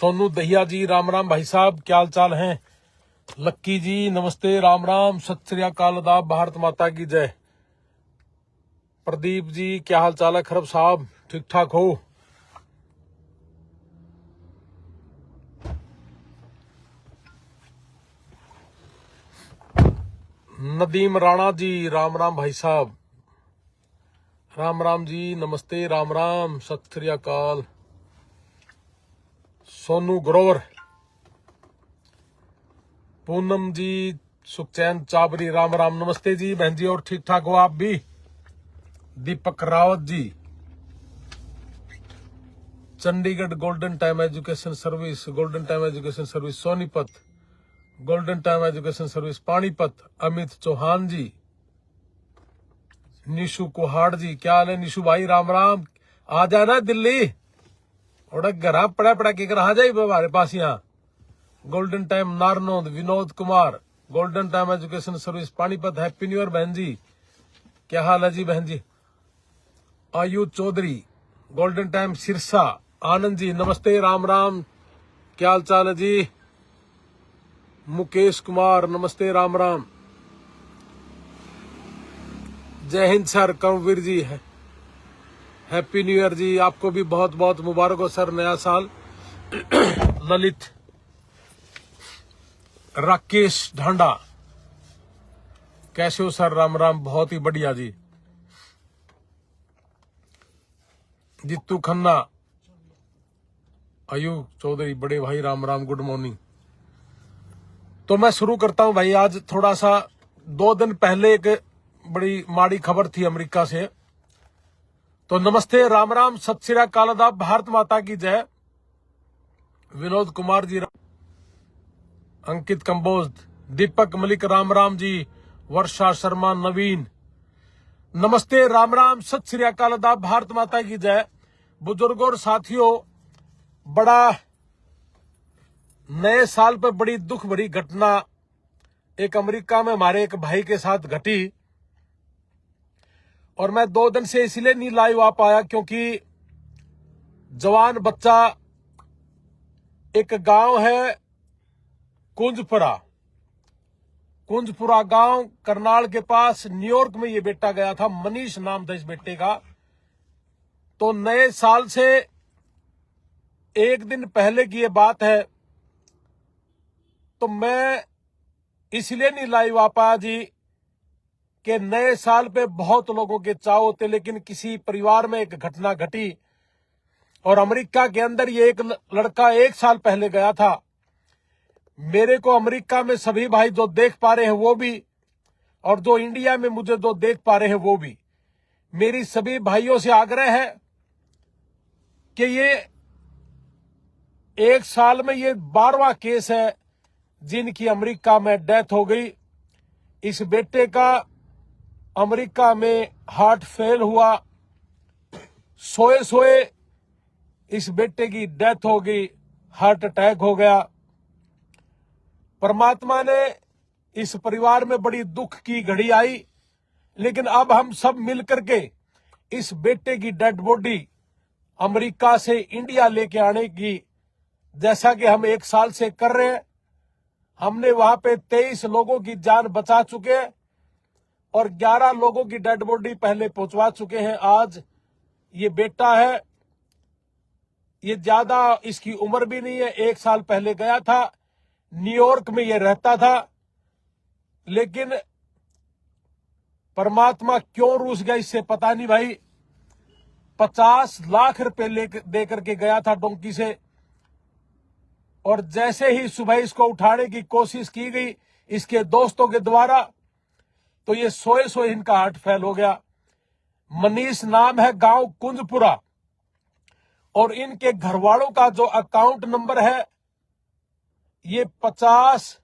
सोनू दहिया जी राम राम भाई साहब, क्या हाल चाल हैं। लक्की जी नमस्ते, राम राम, सत श्री अकाल, आदाब, भारत माता की जय। प्रदीप जी क्या हाल चाल है खरब साहब, ठीक ठाक हो। नदीम राणा जी राम राम भाई साहब, राम राम जी नमस्ते, राम राम, सत श्री अकाल। सोनू ग्रोवर, पूनम जी, सुखचैन चाबरी राम राम, नमस्ते जी बहन जी, और ठीक ठाक हो आप भी। Deepak Rawat ji, Chandigarh golden time education service, golden time education service Sonipat, golden time education service Panipat. Amit Chauhan ji, Nishu Kuhar ji, क्या हाल है निशु भाई, राम राम। आ जाना दिल्ली और घर पड़ा पड़ा के आ जाए हमारे पास यहाँ। Golden time Narnaund, Vinod Kumar, golden time education service Panipat. Happy new year बहन जी, क्या हाल है जी बहन जी। आयु चौधरी, गोल्डन टाइम सिरसा। आनंद जी नमस्ते, राम राम, क्या हाल चाल है जी। मुकेश कुमार नमस्ते, राम राम, जय हिंद सर। कर्मवीर जी है, हैप्पी न्यू ईयर जी, आपको भी बहुत बहुत मुबारक हो सर, नया साल। ललित, राकेश ढांडा, कैसे हो सर, राम राम, बहुत ही बढ़िया जी। जित्तू खन्ना, आयु चौधरी, बड़े भाई राम राम, गुड मॉर्निंग। तो मैं शुरू करता हूं भाई। आज थोड़ा सा 2 दिन पहले एक बड़ी माड़ी खबर थी अमेरिका से। तो नमस्ते, राम राम, सत श्री अकाल, आदाब, भारत माता की जय। विनोद कुमार जी, अंकित कंबोज, दीपक मलिक राम राम जी, वर्षा शर्मा, नवीन नमस्ते, राम राम, सत श्री अकाल, आदाब, भारत माता की जय। बुजुर्गों और साथियों, बड़ा नए साल पर बड़ी दुख भरी घटना एक अमेरिका में हमारे एक भाई के साथ घटी। और मैं 2 दिन से इसलिए नहीं लाइव आ पाया क्योंकि जवान बच्चा, एक गांव है कुंजपुरा, कुंजपुरा गांव करनाल के पास, न्यूयॉर्क में ये बेटा गया था। मनीष नाम था इस बेटे का। तो नए साल से 1 दिन पहले की ये बात है। तो मैं इसलिए नहीं लाइव आ पाया जी कि नए साल पे बहुत लोगों के चाव होते, लेकिन किसी परिवार में एक घटना घटी। और अमेरिका के अंदर ये एक लड़का 1 साल पहले गया था। मेरे को अमेरिका में सभी भाई जो देख पा रहे हैं वो भी, और जो इंडिया में मुझे जो देख पा रहे हैं वो भी, मेरी सभी भाइयों से आग्रह है कि ये 1 साल में ये 12वां केस है जिनकी अमेरिका में डेथ हो गई। इस बेटे का अमेरिका में हार्ट फेल हुआ, सोए सोए इस बेटे की डेथ हो गई, हार्ट अटैक हो गया। परमात्मा ने इस परिवार में बड़ी दुख की घड़ी आई, लेकिन अब हम सब मिलकर के इस बेटे की डेड बॉडी अमेरिका से इंडिया लेके आने की, जैसा कि हम 1 साल से कर रहे हैं। हमने वहां पे 23 लोगों की जान बचा चुके हैं और 11 लोगों की डेड बॉडी पहले पहुंचवा चुके हैं। आज ये बेटा है, ये ज्यादा इसकी उम्र भी नहीं है, 1 साल पहले गया था, न्यूयॉर्क में ये रहता था। लेकिन परमात्मा क्यों रूस गया इससे पता नहीं भाई। 50 लाख रुपए दे करके गया था डोंकी से, और जैसे ही सुबह इसको उठाने की कोशिश की गई इसके दोस्तों के द्वारा, तो ये सोए सोए इनका हार्ट फेल हो गया। मनीष नाम है, गांव कुंजपुरा, और इनके घर वालों का जो अकाउंट नंबर है ये 50,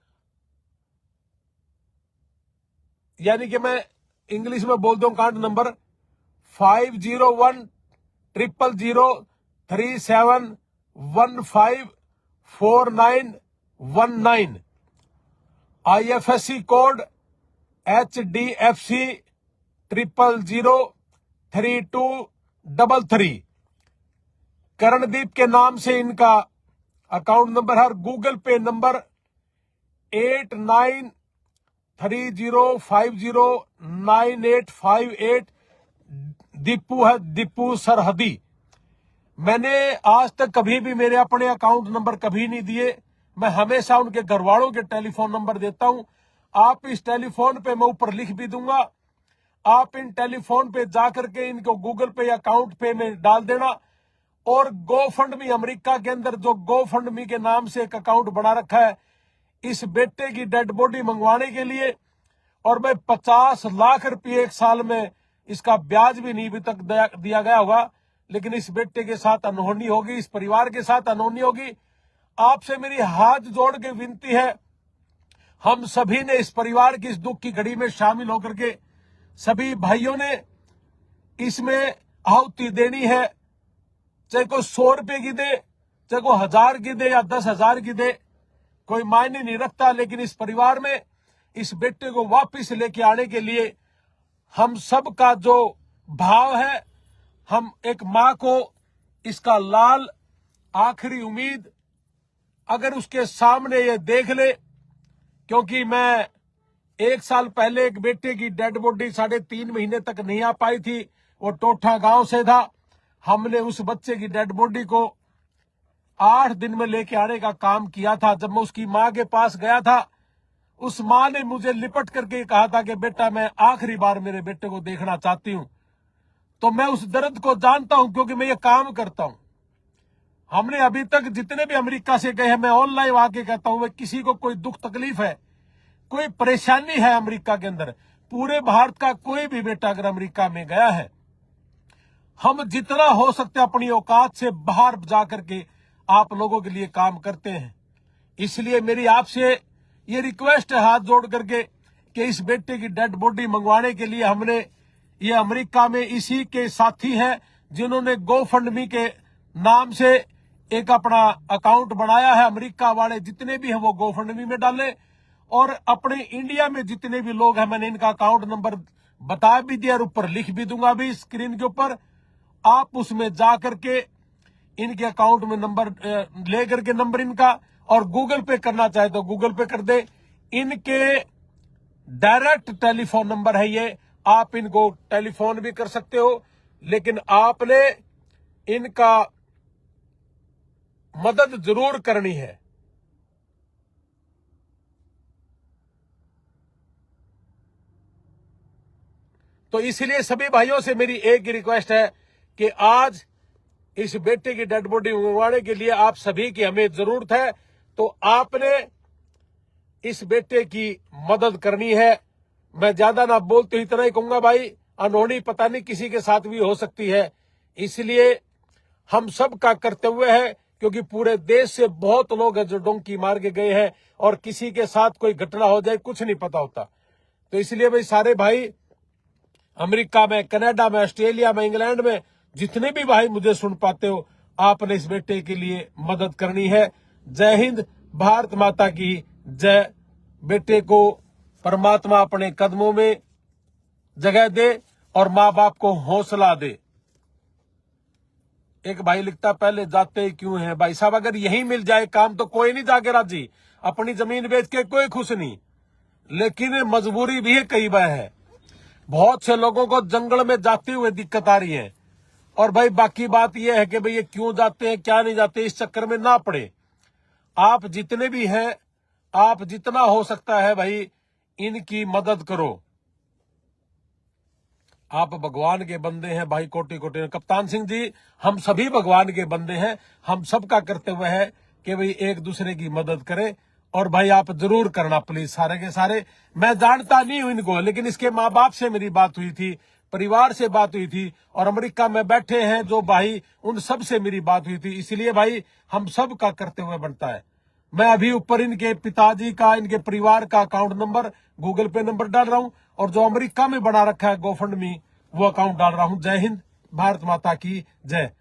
यानी कि मैं इंग्लिश में बोल दूं account number 50100037154919, IFSC code HDFC 0003233। Karandeep के नाम से इनका अकाउंट नंबर है और गूगल पे नंबर 8930509858 दीपू है, दीपू सरहदी। मैंने आज तक कभी भी मेरे अपने अकाउंट नंबर कभी नहीं दिए, मैं हमेशा उनके घर वालों के टेलीफोन नंबर देता हूं। आप इस टेलीफोन पे मैं ऊपर लिख भी दूंगा, आप इन टेलीफोन पे जाकर के इनको गूगल पे या अकाउंट पे में डाल देना। और गोफंडमी अमेरिका के अंदर जो गोफंडमी के नाम से एक अकाउंट बना रखा है इस बेटे की डेड बॉडी मंगवाने के लिए, और भाई 50 लाख रुपये एक साल में इसका ब्याज भी नहीं अभी तक दिया गया होगा, लेकिन इस बेटे के साथ अनहोनी होगी, इस परिवार के साथ अनहोनी होगी। आपसे मेरी हाथ जोड़ के विनती है, हम सभी ने इस परिवार की इस दुख की घड़ी में शामिल होकर के सभी भाइयों ने इसमें आहुति देनी है। चाहे कोई 100 रुपए की दे, चाहे कोई 1000 की दे या 10,000 की दे, कोई मायने नहीं रखता, लेकिन इस परिवार में इस बेटे को वापस लेके आने के लिए हम सब का जो भाव है, हम एक मां को इसका लाल आखिरी उम्मीद अगर उसके सामने ये देख ले, क्योंकि मैं 1 साल पहले एक बेटे की डेड बॉडी 3.5 महीने तक नहीं आ पाई थी, वो टोठा गांव से था। हमने उस बच्चे की डेड बॉडी को 8 दिन में लेके आने का काम किया था। जब मैं उसकी मां के पास गया था, उस मां ने मुझे लिपट करके कहा था कि बेटा मैं आखिरी बार मेरे बेटे को देखना चाहती हूं। तो मैं उस दर्द को जानता हूं, क्योंकि मैं ये काम करता हूं। हमने अभी तक जितने भी अमेरिका से गए हैं, मैं ऑनलाइन आके कहता हूं, किसी को कोई दुख तकलीफ है, कोई परेशानी है अमेरिका के अंदर, पूरे भारत का कोई भी बेटा अगर अमेरिका में गया है, हम जितना हो सकते अपनी औकात से बाहर जाकर के आप लोगों के लिए काम करते हैं। इसलिए मेरी आपसे ये रिक्वेस्ट है हाथ जोड़ करके कि इस बेटे की डेड बॉडी मंगवाने के लिए हमने ये अमेरिका में इसी के साथी हैं जिन्होंने गोफंडमी के नाम से एक अपना अकाउंट बनाया है। अमेरिका वाले जितने भी हैं वो गोफंडमी में डालें, और अपने इंडिया में जितने भी लोग हैं मैंने इनका अकाउंट नंबर बता भी दिया और ऊपर लिख भी दूंगा भी स्क्रीन के ऊपर। आप उसमें जा करके इनके अकाउंट में नंबर ले करके नंबर इनका, और गूगल पे करना चाहे तो गूगल पे कर दे। इनके डायरेक्ट टेलीफोन नंबर है ये, आप इनको टेलीफोन भी कर सकते हो, लेकिन आपने इनका मदद जरूर करनी है। तो इसलिए सभी भाइयों से मेरी एक ही रिक्वेस्ट है कि आज इस बेटे की डेड बॉडी मंगवाने के लिए आप सभी की हमें जरूरत है, तो आपने इस बेटे की मदद करनी है। मैं ज्यादा ना बोलते इतना ही कहूंगा भाई, अनहोनी पता नहीं किसी के साथ भी हो सकती है, इसलिए हम सब का कर्तव्य है, क्योंकि पूरे देश से बहुत लोग हैं जो डोंकी मार के गए हैं और किसी के साथ कोई घटना हो जाए कुछ नहीं पता होता। तो इसलिए भाई सारे भाई अमेरिका में, कनाडा में, ऑस्ट्रेलिया में, इंग्लैंड में जितने भी भाई मुझे सुन पाते हो, आपने इस बेटे के लिए मदद करनी है। जय हिंद, भारत माता की जय। बेटे को परमात्मा अपने कदमों में जगह दे और माँ बाप को हौसला दे। एक भाई लिखता पहले जाते ही क्यों है भाई साहब, अगर यही मिल जाए काम तो कोई नहीं जाके राजी, अपनी जमीन बेच के कोई खुश नहीं, लेकिन मजबूरी भी है कई बार है। बहुत से लोगों को जंगल में जाते हुए दिक्कत आ रही है, और भाई बाकी बात यह है कि भाई ये क्यों जाते हैं क्या नहीं जाते, इस चक्कर में ना पड़े। आप जितने भी हैं, आप जितना हो सकता है भाई इनकी मदद करो। आप भगवान के बंदे हैं भाई, कोटि कोटि। कप्तान सिंह जी, हम सभी भगवान के बंदे हैं, हम सबका कर्तव्य है कि भाई एक दूसरे की मदद करें। और भाई आप जरूर करना प्लीज, सारे के सारे। मैं जानता नहीं हूं इनको, लेकिन इसके माँ बाप से मेरी बात हुई थी, परिवार से बात हुई थी, और अमेरिका में बैठे हैं जो भाई उन सब से मेरी बात हुई थी। इसलिए भाई हम सब का कर्तव्य बनता है। मैं अभी ऊपर इनके पिताजी का, इनके परिवार का अकाउंट नंबर, गूगल पे नंबर डाल रहा हूं, और जो अमेरिका में बना रखा है गोफंडमी वो अकाउंट डाल रहा हूं। जय हिंद, भारत माता की जय।